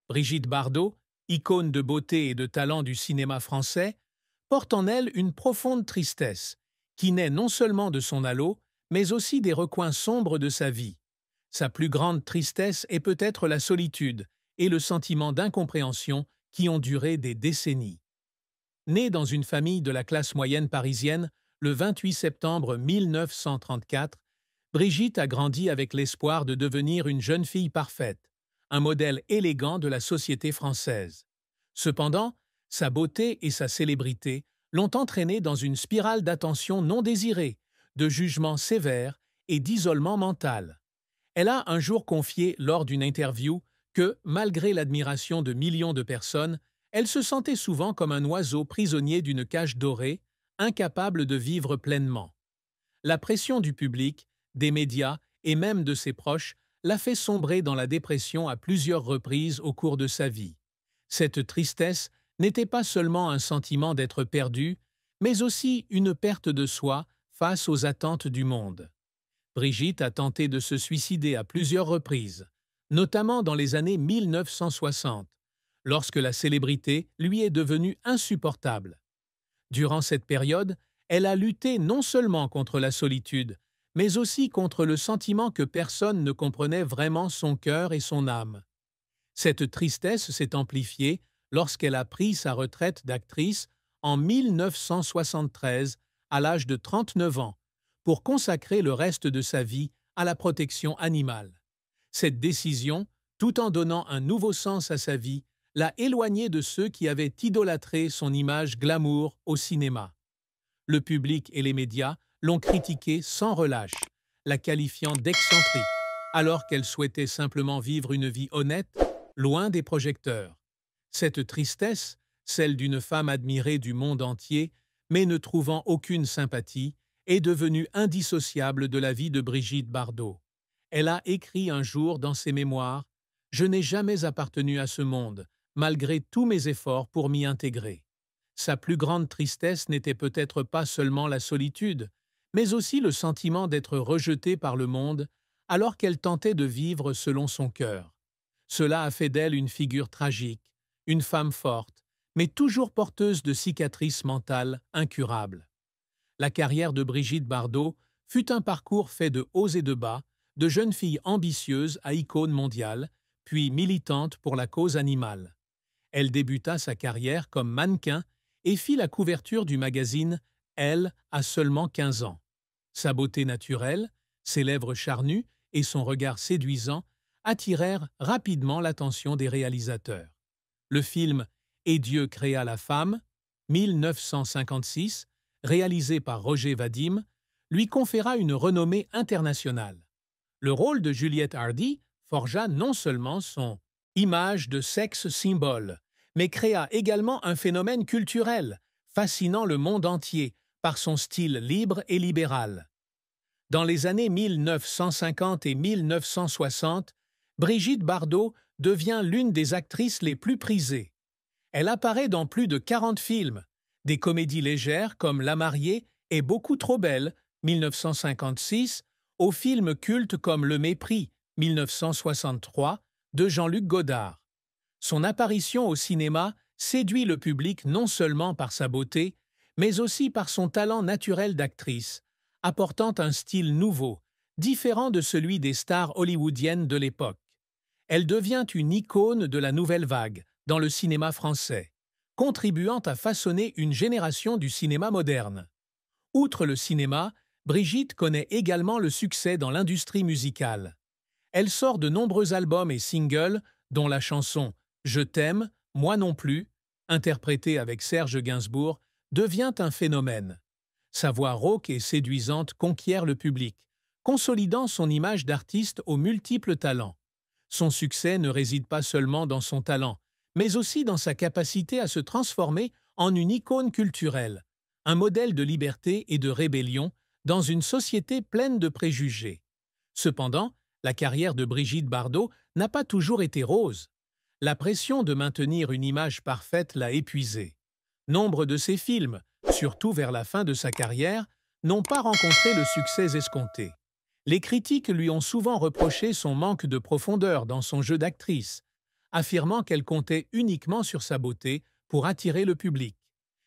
Brigitte Bardot, icône de beauté et de talent du cinéma français, porte en elle une profonde tristesse, qui naît non seulement de son halo, mais aussi des recoins sombres de sa vie. Sa plus grande tristesse est peut-être la solitude et le sentiment d'incompréhension qui ont duré des décennies. Née dans une famille de la classe moyenne parisienne le 28 septembre 1934, Brigitte a grandi avec l'espoir de devenir une jeune fille parfaite, un modèle élégant de la société française. Cependant, sa beauté et sa célébrité l'ont entraînée dans une spirale d'attention non désirée, de jugement sévère et d'isolement mental. Elle a un jour confié lors d'une interview que, malgré l'admiration de millions de personnes, elle se sentait souvent comme un oiseau prisonnier d'une cage dorée, incapable de vivre pleinement. La pression du public, des médias et même de ses proches l'a fait sombrer dans la dépression à plusieurs reprises au cours de sa vie. Cette tristesse n'était pas seulement un sentiment d'être perdu, mais aussi une perte de soi face aux attentes du monde. Brigitte a tenté de se suicider à plusieurs reprises, notamment dans les années 1960, lorsque la célébrité lui est devenue insupportable. Durant cette période, elle a lutté non seulement contre la solitude, mais aussi contre le sentiment que personne ne comprenait vraiment son cœur et son âme. Cette tristesse s'est amplifiée lorsqu'elle a pris sa retraite d'actrice en 1973 à l'âge de 39 ans pour consacrer le reste de sa vie à la protection animale. Cette décision, tout en donnant un nouveau sens à sa vie, l'a éloignée de ceux qui avaient idolâtré son image glamour au cinéma. Le public et les médias l'ont critiquée sans relâche, la qualifiant d'excentrique, alors qu'elle souhaitait simplement vivre une vie honnête, loin des projecteurs. Cette tristesse, celle d'une femme admirée du monde entier, mais ne trouvant aucune sympathie, est devenue indissociable de la vie de Brigitte Bardot. Elle a écrit un jour dans ses mémoires « Je n'ai jamais appartenu à ce monde, malgré tous mes efforts pour m'y intégrer ». Sa plus grande tristesse n'était peut-être pas seulement la solitude, mais aussi le sentiment d'être rejetée par le monde alors qu'elle tentait de vivre selon son cœur. Cela a fait d'elle une figure tragique, une femme forte, mais toujours porteuse de cicatrices mentales incurables. La carrière de Brigitte Bardot fut un parcours fait de hauts et de bas, de jeune fille ambitieuse à icône mondiale, puis militante pour la cause animale. Elle débuta sa carrière comme mannequin et fit la couverture du magazine Elle à seulement 15 ans. Sa beauté naturelle, ses lèvres charnues et son regard séduisant attirèrent rapidement l'attention des réalisateurs. Le film Et Dieu créa la femme, 1956, réalisé par Roger Vadim, lui conféra une renommée internationale. Le rôle de Juliette Hardy forgea non seulement son image de sexe symbole, mais créa également un phénomène culturel, fascinant le monde entier par son style libre et libéral. Dans les années 1950 et 1960, Brigitte Bardot devient l'une des actrices les plus prisées. Elle apparaît dans plus de 40 films, des comédies légères comme La mariée et Beaucoup trop belle, 1956, aux films cultes comme Le mépris, 1963, de Jean-Luc Godard. Son apparition au cinéma séduit le public non seulement par sa beauté, mais aussi par son talent naturel d'actrice, apportant un style nouveau, différent de celui des stars hollywoodiennes de l'époque. Elle devient une icône de la nouvelle vague dans le cinéma français, contribuant à façonner une génération du cinéma moderne. Outre le cinéma, Brigitte connaît également le succès dans l'industrie musicale. Elle sort de nombreux albums et singles, dont la chanson « Je t'aime, moi non plus », interprétée avec Serge Gainsbourg, devient un phénomène. Sa voix rauque et séduisante conquiert le public, consolidant son image d'artiste aux multiples talents. Son succès ne réside pas seulement dans son talent, mais aussi dans sa capacité à se transformer en une icône culturelle, un modèle de liberté et de rébellion dans une société pleine de préjugés. Cependant, la carrière de Brigitte Bardot n'a pas toujours été rose. La pression de maintenir une image parfaite l'a épuisée. Nombre de ses films, surtout vers la fin de sa carrière, n'ont pas rencontré le succès escompté. Les critiques lui ont souvent reproché son manque de profondeur dans son jeu d'actrice, affirmant qu'elle comptait uniquement sur sa beauté pour attirer le public.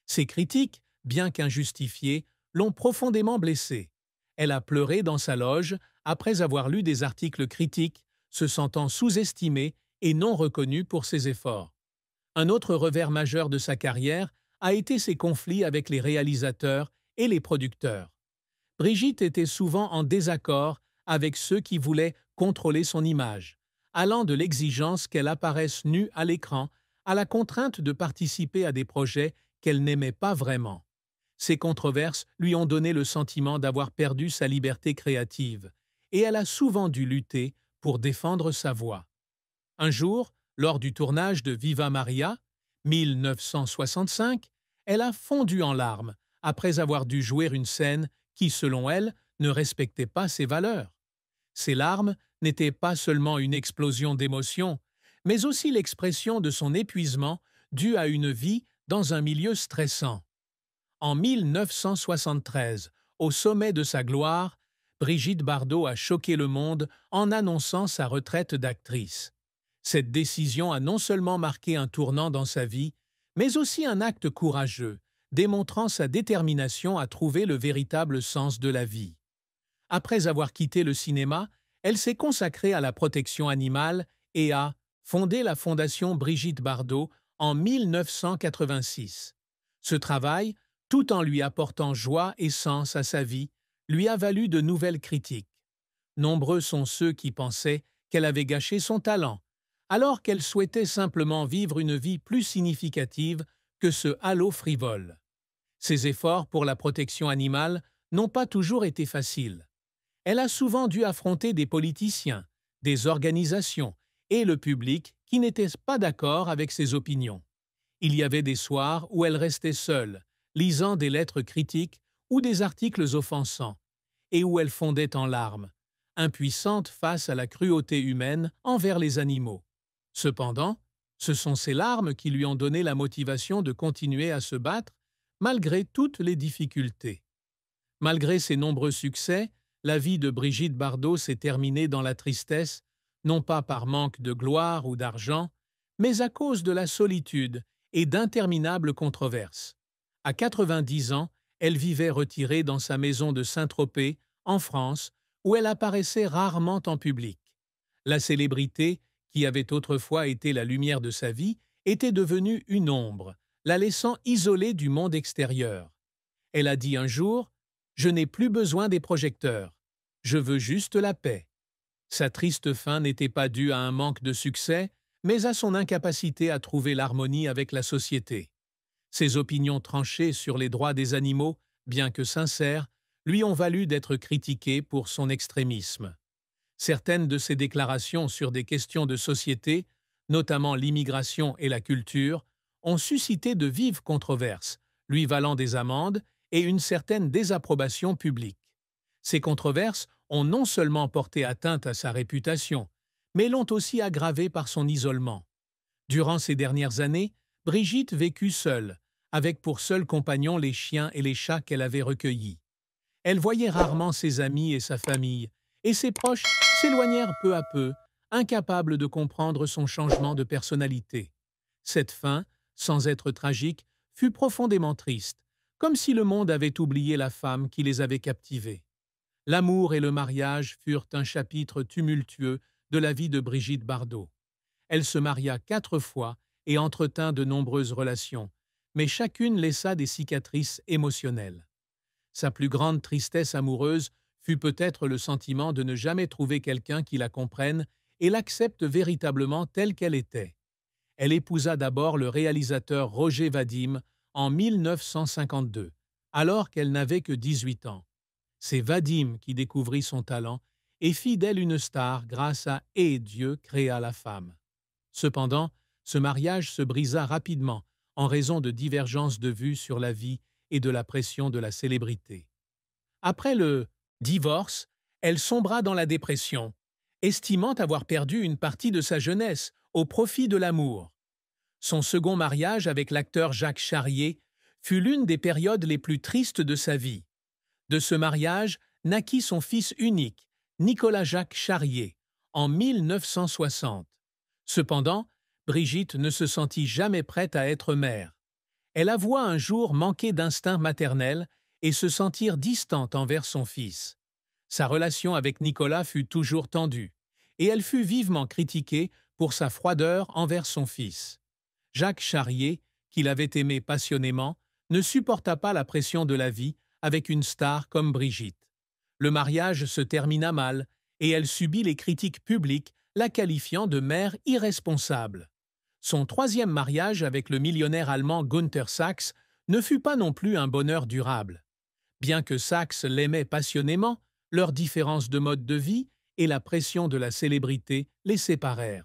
Ses critiques, bien qu'injustifiées, l'ont profondément blessée. Elle a pleuré dans sa loge après avoir lu des articles critiques, se sentant sous-estimée et non reconnue pour ses efforts. Un autre revers majeur de sa carrière a été ses conflits avec les réalisateurs et les producteurs. Brigitte était souvent en désaccord avec ceux qui voulaient contrôler son image, allant de l'exigence qu'elle apparaisse nue à l'écran à la contrainte de participer à des projets qu'elle n'aimait pas vraiment. Ces controverses lui ont donné le sentiment d'avoir perdu sa liberté créative, et elle a souvent dû lutter pour défendre sa voix. Un jour, lors du tournage de Viva Maria, 1965, elle a fondu en larmes après avoir dû jouer une scène qui, selon elle, ne respectait pas ses valeurs. Ces larmes n'étaient pas seulement une explosion d'émotions, mais aussi l'expression de son épuisement dû à une vie dans un milieu stressant. En 1973, au sommet de sa gloire, Brigitte Bardot a choqué le monde en annonçant sa retraite d'actrice. Cette décision a non seulement marqué un tournant dans sa vie, mais aussi un acte courageux, démontrant sa détermination à trouver le véritable sens de la vie. Après avoir quitté le cinéma, elle s'est consacrée à la protection animale et a fondé la Fondation Brigitte Bardot en 1986. Ce travail, tout en lui apportant joie et sens à sa vie, lui a valu de nouvelles critiques. Nombreux sont ceux qui pensaient qu'elle avait gâché son talent, alors qu'elle souhaitait simplement vivre une vie plus significative que ce halo frivole. Ses efforts pour la protection animale n'ont pas toujours été faciles. Elle a souvent dû affronter des politiciens, des organisations et le public qui n'étaient pas d'accord avec ses opinions. Il y avait des soirs où elle restait seule, lisant des lettres critiques ou des articles offensants, et où elle fondait en larmes, impuissante face à la cruauté humaine envers les animaux. Cependant, ce sont ces larmes qui lui ont donné la motivation de continuer à se battre malgré toutes les difficultés. Malgré ses nombreux succès, la vie de Brigitte Bardot s'est terminée dans la tristesse, non pas par manque de gloire ou d'argent, mais à cause de la solitude et d'interminables controverses. À 90 ans, elle vivait retirée dans sa maison de Saint-Tropez, en France, où elle apparaissait rarement en public. La célébrité, qui avait autrefois été la lumière de sa vie, était devenue une ombre, la laissant isolée du monde extérieur. Elle a dit un jour « Je n'ai plus besoin des projecteurs. Je veux juste la paix ». Sa triste fin n'était pas due à un manque de succès, mais à son incapacité à trouver l'harmonie avec la société. Ses opinions tranchées sur les droits des animaux, bien que sincères, lui ont valu d'être critiquée pour son extrémisme. Certaines de ses déclarations sur des questions de société, notamment l'immigration et la culture, ont suscité de vives controverses, lui valant des amendes et une certaine désapprobation publique. Ces controverses ont non seulement porté atteinte à sa réputation, mais l'ont aussi aggravée par son isolement. Durant ces dernières années, Brigitte vécut seule, avec pour seul compagnon les chiens et les chats qu'elle avait recueillis. Elle voyait rarement ses amis et sa famille, et ses proches s'éloignèrent peu à peu, incapables de comprendre son changement de personnalité. Cette fin, sans être tragique, fut profondément triste, comme si le monde avait oublié la femme qui les avait captivés. L'amour et le mariage furent un chapitre tumultueux de la vie de Brigitte Bardot. Elle se maria 4 fois et entretint de nombreuses relations, mais chacune laissa des cicatrices émotionnelles. Sa plus grande tristesse amoureuse fut peut-être le sentiment de ne jamais trouver quelqu'un qui la comprenne et l'accepte véritablement telle qu'elle était. Elle épousa d'abord le réalisateur Roger Vadim en 1952, alors qu'elle n'avait que 18 ans. C'est Vadim qui découvrit son talent et fit d'elle une star grâce à « Et Dieu créa la femme ». Cependant, ce mariage se brisa rapidement en raison de divergences de vues sur la vie et de la pression de la célébrité. Après le divorce, elle sombra dans la dépression, estimant avoir perdu une partie de sa jeunesse au profit de l'amour. Son second mariage avec l'acteur Jacques Charrier fut l'une des périodes les plus tristes de sa vie. De ce mariage naquit son fils unique, Nicolas Jacques Charrier, en 1960. Cependant, Brigitte ne se sentit jamais prête à être mère. Elle avoua un jour manquer d'instinct maternel et se sentir distante envers son fils. Sa relation avec Nicolas fut toujours tendue, et elle fut vivement critiquée pour sa froideur envers son fils. Jacques Charrier, qui l'avait aimé passionnément, ne supporta pas la pression de la vie avec une star comme Brigitte. Le mariage se termina mal, et elle subit les critiques publiques la qualifiant de mère irresponsable. Son troisième mariage avec le millionnaire allemand Günther Sachs ne fut pas non plus un bonheur durable. Bien que Sachs l'aimait passionnément, leurs différences de mode de vie et la pression de la célébrité les séparèrent.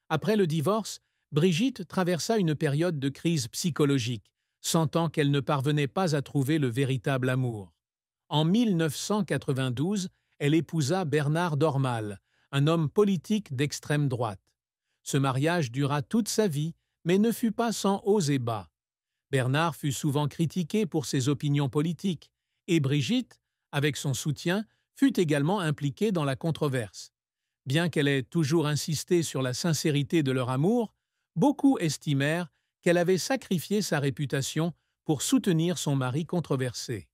Après le divorce, Brigitte traversa une période de crise psychologique, sentant qu'elle ne parvenait pas à trouver le véritable amour. En 1992, elle épousa Bernard Dormal, un homme politique d'extrême droite. Ce mariage dura toute sa vie, mais ne fut pas sans hauts et bas. Bernard fut souvent critiqué pour ses opinions politiques, et Brigitte, avec son soutien, fut également impliquée dans la controverse. Bien qu'elle ait toujours insisté sur la sincérité de leur amour, beaucoup estimèrent qu'elle avait sacrifié sa réputation pour soutenir son mari controversé.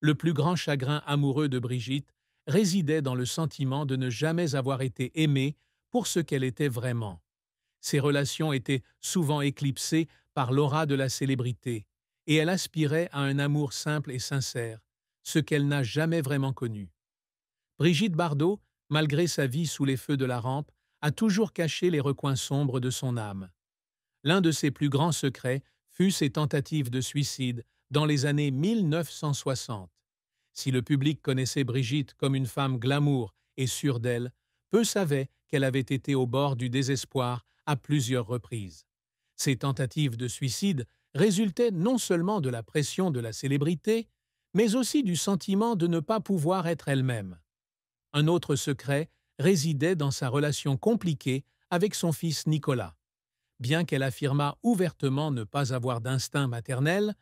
Le plus grand chagrin amoureux de Brigitte résidait dans le sentiment de ne jamais avoir été aimée pour ce qu'elle était vraiment. Ses relations étaient souvent éclipsées par l'aura de la célébrité, et elle aspirait à un amour simple et sincère, ce qu'elle n'a jamais vraiment connu. Brigitte Bardot, malgré sa vie sous les feux de la rampe, a toujours caché les recoins sombres de son âme. L'un de ses plus grands secrets fut ses tentatives de suicide dans les années 1960. Si le public connaissait Brigitte comme une femme glamour et sûre d'elle, peu savaient qu'elle avait été au bord du désespoir à plusieurs reprises. Ces tentatives de suicide résultaient non seulement de la pression de la célébrité, mais aussi du sentiment de ne pas pouvoir être elle-même. Un autre secret résidait dans sa relation compliquée avec son fils Nicolas. Bien qu'elle affirmât ouvertement ne pas avoir d'instinct maternel,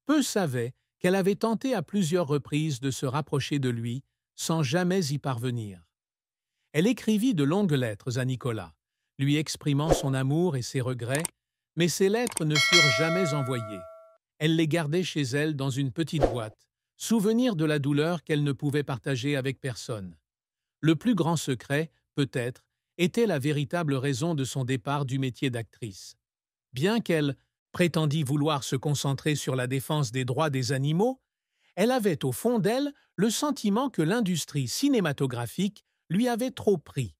peu savaient qu'elle avait tenté à plusieurs reprises de se rapprocher de lui sans jamais y parvenir. Elle écrivit de longues lettres à Nicolas, lui exprimant son amour et ses regrets, mais ces lettres ne furent jamais envoyées. Elle les gardait chez elle dans une petite boîte, souvenir de la douleur qu'elle ne pouvait partager avec personne. Le plus grand secret, peut-être, était la véritable raison de son départ du métier d'actrice. Bien qu'elle prétendît vouloir se concentrer sur la défense des droits des animaux, elle avait au fond d'elle le sentiment que l'industrie cinématographique lui avait trop pris.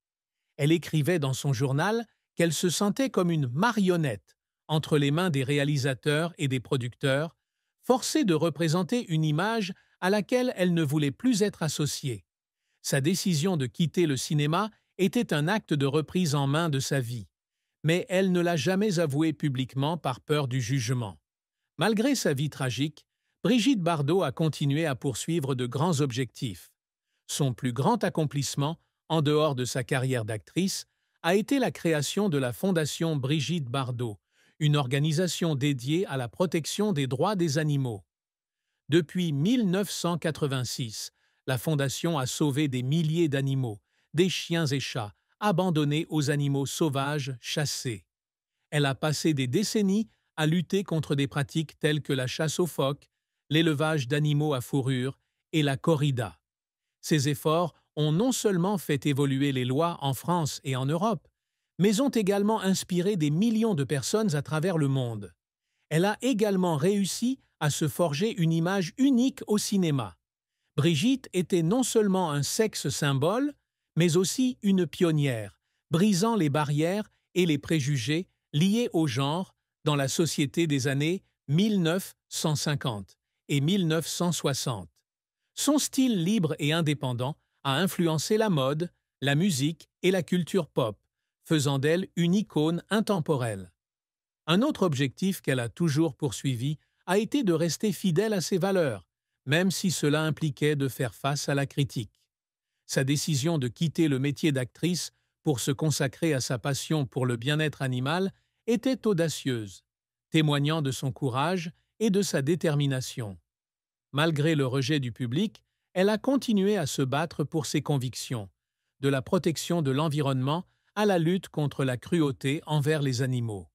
Elle écrivait dans son journal qu'elle se sentait comme une marionnette entre les mains des réalisateurs et des producteurs, forcée de représenter une image à laquelle elle ne voulait plus être associée. Sa décision de quitter le cinéma était un acte de reprise en main de sa vie, mais elle ne l'a jamais avoué publiquement par peur du jugement. Malgré sa vie tragique, Brigitte Bardot a continué à poursuivre de grands objectifs. Son plus grand accomplissement, en dehors de sa carrière d'actrice, a été la création de la Fondation Brigitte Bardot, une organisation dédiée à la protection des droits des animaux. Depuis 1986, la Fondation a sauvé des milliers d'animaux, des chiens et chats, abandonnés aux animaux sauvages chassés. Elle a passé des décennies à lutter contre des pratiques telles que la chasse aux phoques, l'élevage d'animaux à fourrure et la corrida. Ces efforts ont non seulement fait évoluer les lois en France et en Europe, mais ont également inspiré des millions de personnes à travers le monde. Elle a également réussi à se forger une image unique au cinéma. Brigitte était non seulement un sexe symbole, mais aussi une pionnière, brisant les barrières et les préjugés liés au genre dans la société des années 1950 et 1960. Son style libre et indépendant a influencé la mode, la musique et la culture pop, faisant d'elle une icône intemporelle. Un autre objectif qu'elle a toujours poursuivi a été de rester fidèle à ses valeurs, même si cela impliquait de faire face à la critique. Sa décision de quitter le métier d'actrice pour se consacrer à sa passion pour le bien-être animal était audacieuse, témoignant de son courage et de sa détermination. Malgré le rejet du public, elle a continué à se battre pour ses convictions, de la protection de l'environnement à la lutte contre la cruauté envers les animaux.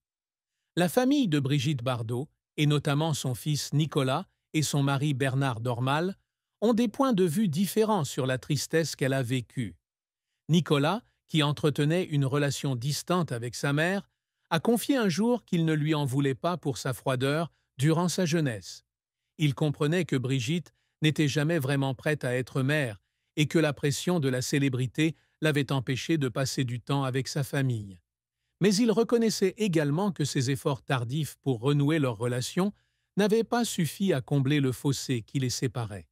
La famille de Brigitte Bardot, et notamment son fils Nicolas et son mari Bernard Dormal, ont des points de vue différents sur la tristesse qu'elle a vécue. Nicolas, qui entretenait une relation distante avec sa mère, a confié un jour qu'il ne lui en voulait pas pour sa froideur durant sa jeunesse. Il comprenait que Brigitte n'était jamais vraiment prête à être mère et que la pression de la célébrité l'avait empêché de passer du temps avec sa famille. Mais il reconnaissait également que ses efforts tardifs pour renouer leur relation n'avaient pas suffi à combler le fossé qui les séparait.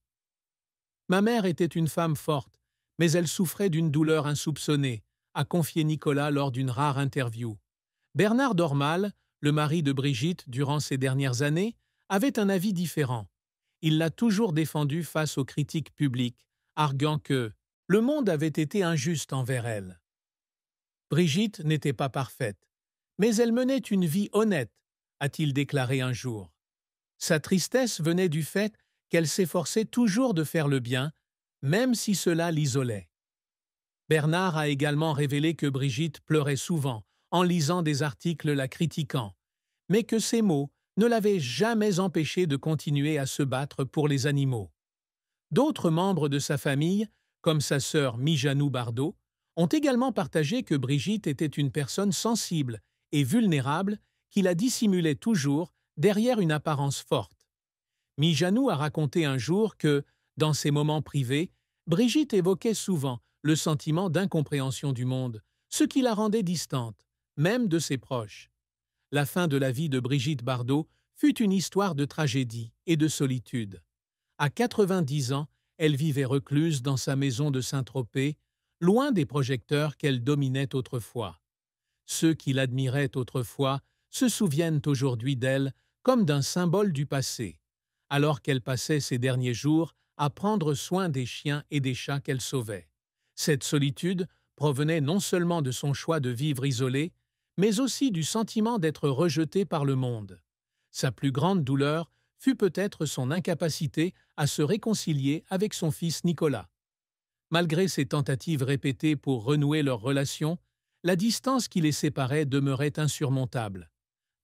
Ma mère était une femme forte, mais elle souffrait d'une douleur insoupçonnée, a confié Nicolas lors d'une rare interview. Bernard Dormal, le mari de Brigitte durant ces dernières années, avait un avis différent. Il l'a toujours défendue face aux critiques publiques, arguant que le monde avait été injuste envers elle. Brigitte n'était pas parfaite, mais elle menait une vie honnête, a-t-il déclaré un jour. Sa tristesse venait du fait qu'elle s'efforçait toujours de faire le bien, même si cela l'isolait. Bernard a également révélé que Brigitte pleurait souvent en lisant des articles la critiquant, mais que ces mots ne l'avaient jamais empêché de continuer à se battre pour les animaux. D'autres membres de sa famille, comme sa sœur Mijanou Bardot, ont également partagé que Brigitte était une personne sensible et vulnérable qui la dissimulait toujours derrière une apparence forte. Mijanou a raconté un jour que, dans ses moments privés, Brigitte évoquait souvent le sentiment d'incompréhension du monde, ce qui la rendait distante, même de ses proches. La fin de la vie de Brigitte Bardot fut une histoire de tragédie et de solitude. À 90 ans, elle vivait recluse dans sa maison de Saint-Tropez, loin des projecteurs qu'elle dominait autrefois. Ceux qui l'admiraient autrefois se souviennent aujourd'hui d'elle comme d'un symbole du passé, alors qu'elle passait ses derniers jours à prendre soin des chiens et des chats qu'elle sauvait. Cette solitude provenait non seulement de son choix de vivre isolée, mais aussi du sentiment d'être rejetée par le monde. Sa plus grande douleur fut peut-être son incapacité à se réconcilier avec son fils Nicolas. Malgré ses tentatives répétées pour renouer leur relation, la distance qui les séparait demeurait insurmontable.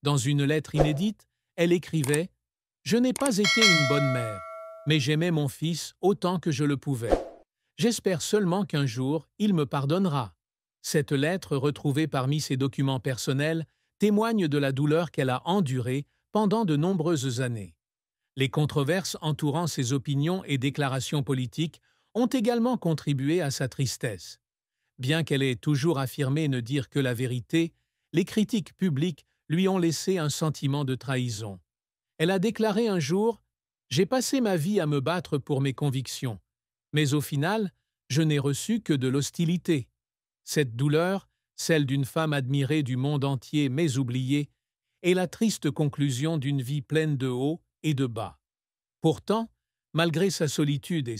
Dans une lettre inédite, elle écrivait « Je n'ai pas été une bonne mère, mais j'aimais mon fils autant que je le pouvais. J'espère seulement qu'un jour, il me pardonnera. » Cette lettre, retrouvée parmi ses documents personnels, témoigne de la douleur qu'elle a endurée pendant de nombreuses années. Les controverses entourant ses opinions et déclarations politiques ont également contribué à sa tristesse. Bien qu'elle ait toujours affirmé ne dire que la vérité, les critiques publiques lui ont laissé un sentiment de trahison. Elle a déclaré un jour « J'ai passé ma vie à me battre pour mes convictions, mais au final, je n'ai reçu que de l'hostilité. » Cette douleur, celle d'une femme admirée du monde entier mais oubliée, est la triste conclusion d'une vie pleine de hauts et de bas. Pourtant, malgré sa solitude et